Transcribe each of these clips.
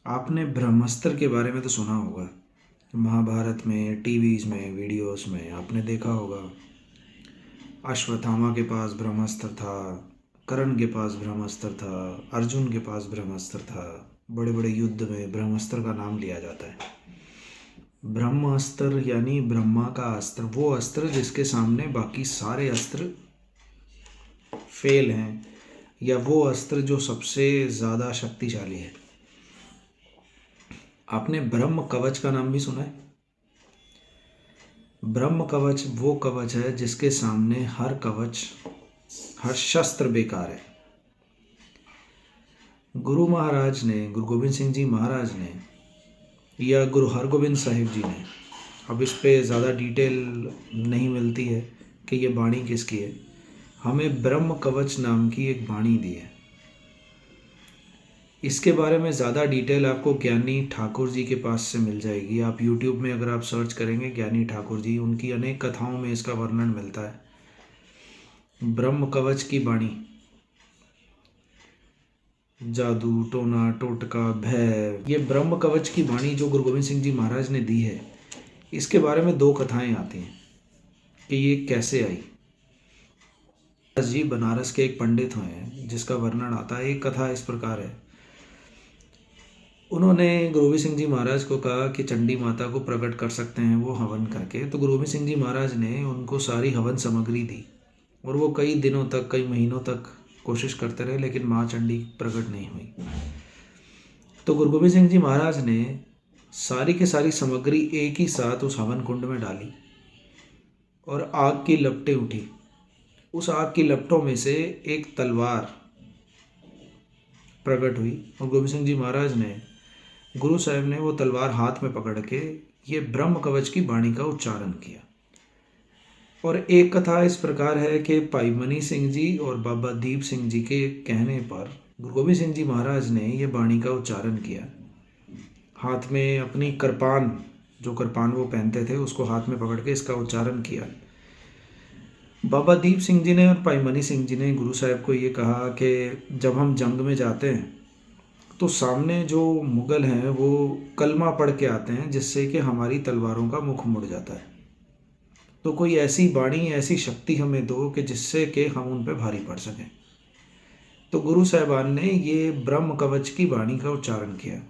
आपने ब्रह्मास्त्र के बारे में तो सुना होगा। महाभारत में, टीवीज में, वीडियोस में आपने देखा होगा। अश्वत्थामा के पास ब्रह्मास्त्र था, कर्ण के पास ब्रह्मास्त्र था, अर्जुन के पास ब्रह्मास्त्र था। बड़े बड़े युद्ध में ब्रह्मास्त्र का नाम लिया जाता है। ब्रह्मास्त्र यानी ब्रह्मा का अस्त्र, वो अस्त्र जिसके सामने बाकी सारे अस्त्र फेल हैं, या वो अस्त्र जो सबसे ज़्यादा शक्तिशाली है। आपने ब्रह्म कवच का नाम भी सुना है? ब्रह्म कवच वो कवच है जिसके सामने हर कवच, हर शस्त्र बेकार है। गुरु महाराज ने, गुरु गोविंद सिंह जी महाराज ने या गुरु हरगोविंद साहिब जी ने, अब इस पे ज़्यादा डिटेल नहीं मिलती है कि ये बाणी किसकी है, हमें ब्रह्म कवच नाम की एक बाणी दी है। इसके बारे में ज़्यादा डिटेल आपको ज्ञानी ठाकुर जी के पास से मिल जाएगी। आप YouTube में अगर आप सर्च करेंगे ज्ञानी ठाकुर जी, उनकी अनेक कथाओं में इसका वर्णन मिलता है। ब्रह्म कवच की बाणी, जादू, टोना, टोटका, भय, ये ब्रह्म कवच की बाणी जो गुरु गोविंद सिंह जी महाराज ने दी है, इसके बारे में दो कथाएं आती हैं कि ये कैसे आई। जी बनारस के एक पंडित हैं जिसका वर्णन आता है। एक कथा इस प्रकार है, उन्होंने गुरु गोविंद सिंह जी महाराज को कहा कि चंडी माता को प्रकट कर सकते हैं वो हवन करके। तो गुरु गोविंद सिंह जी महाराज ने उनको सारी हवन सामग्री दी और वो कई दिनों तक, कई महीनों तक कोशिश करते रहे, लेकिन माँ चंडी प्रकट नहीं हुई। तो गुरु गोविंद सिंह जी महाराज ने सारी की सारी सामग्री एक ही साथ उस हवन कुंड में डाली और आग की लपटें उठी। उस आग की लपटों में से एक तलवार प्रकट हुई और गोविंद सिंह जी महाराज ने, गुरु साहब ने वो तलवार हाथ में पकड़ के ये ब्रह्म कवच की बाणी का उच्चारण किया। और एक कथा इस प्रकार है कि भाई मनी सिंह जी और बाबा दीप सिंह जी के कहने पर गुरु गोविंद सिंह जी महाराज ने ये बाणी का उच्चारण किया। हाथ में अपनी कृपान, जो कृपान वो पहनते थे, उसको हाथ में पकड़ के इसका उच्चारण किया। बाबा दीप सिंह जी ने और भाई मनी सिंह जी ने गुरु साहब को ये कहा कि जब हम जंग में जाते हैं तो सामने जो मुगल हैं वो कलमा पढ़ के आते हैं, जिससे कि हमारी तलवारों का मुख मुड़ जाता है। तो कोई ऐसी बाणी, ऐसी शक्ति हमें दो कि जिससे कि हम उन पे भारी पड़ सकें। तो गुरु साहिबान ने ये ब्रह्म कवच की बाणी का उच्चारण किया।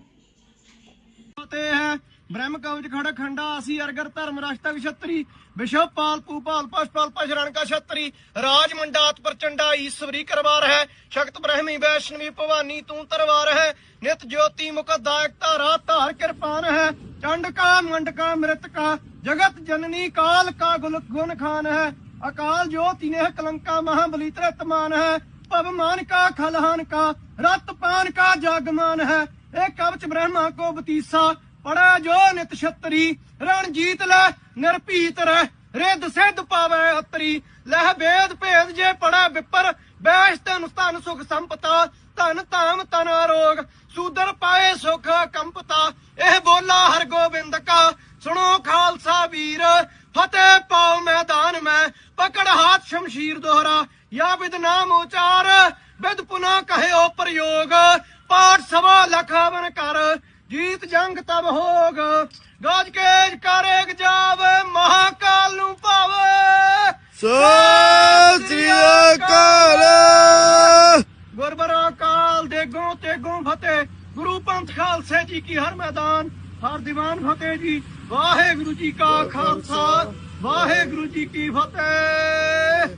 ब्रह्म कवच खड़ खंडा आसी अरगर धर्म राष्ट्र क्षत्री विश्व पाल पूपाल पशपाल पशरण का क्षत्री राज मंडात प्रचंडा ईश्वरी करवार है शक्त ब्रह्मी वैष्णवी भवानी तू तरवार है नित ज्योति मुख दायक तारा धार कृपान है चंड का मंड का मृत का जगत जननी काल का गुण खान है अकाल ज्योति ने कलंका महाबली त्रतमान है पवमान का खलहान का रतपान का जागमान है एक कवच ब्रह्मा को बतीसा पड़ा जो नित छतरी रण जीत ले निर्भीत रह रिद सिद्ध पावे अतरी लह भेद भेद जे पड़ा विपर बैश तन तन सुख संपता धन धाम तन आरोग सूदर पाए सुख कंपता एह बोला हर गोबिंद का सुनो खालसा वीर फतेह पाओ मैदान में पकड़ हाथ शमशीर दोहरा या विद नाम उचार विद पुनः कहे ओ प्रयोग पाठ सवा लखावन कर जीत जंग तब होग गाज के करेग जावे महाकाल नु पावे सत श्री अकाल। गुरबरा काल देगों तेगों फतेह गुरु पंथ खालसे जी की हर मैदान हर दीवान फतेह जी वाहे गुरु जी का खालसा वाहे गुरु जी की फतेह।